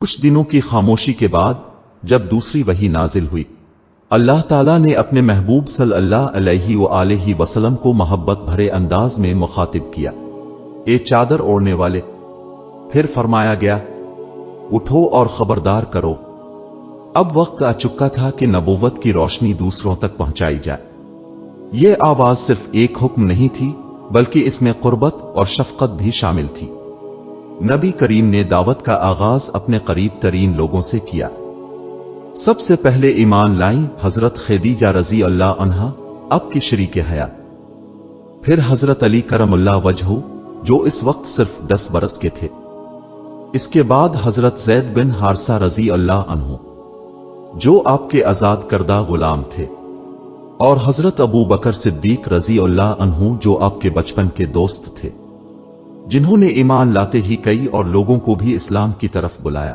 کچھ دنوں کی خاموشی کے بعد جب دوسری وحی نازل ہوئی، اللہ تعالیٰ نے اپنے محبوب صلی اللہ علیہ وآلہ وسلم کو محبت بھرے انداز میں مخاطب کیا، اے چادر اوڑھنے والے۔ پھر فرمایا گیا، اٹھو اور خبردار کرو، اب وقت آ چکا تھا کہ نبوت کی روشنی دوسروں تک پہنچائی جائے۔ یہ آواز صرف ایک حکم نہیں تھی، بلکہ اس میں قربت اور شفقت بھی شامل تھی۔ نبی کریم نے دعوت کا آغاز اپنے قریب ترین لوگوں سے کیا۔ سب سے پہلے ایمان لائیں حضرت خدیجہ رضی اللہ عنہا، آپ کی شریک حیات۔ پھر حضرت علی کرم اللہ وجہہ، جو اس وقت صرف 10 برس کے تھے۔ اس کے بعد حضرت زید بن حارثہ رضی اللہ عنہ، جو آپ کے آزاد کردہ غلام تھے، اور حضرت ابو بکر صدیق رضی اللہ عنہ، جو آپ کے بچپن کے دوست تھے، جنہوں نے ایمان لاتے ہی کئی اور لوگوں کو بھی اسلام کی طرف بلایا۔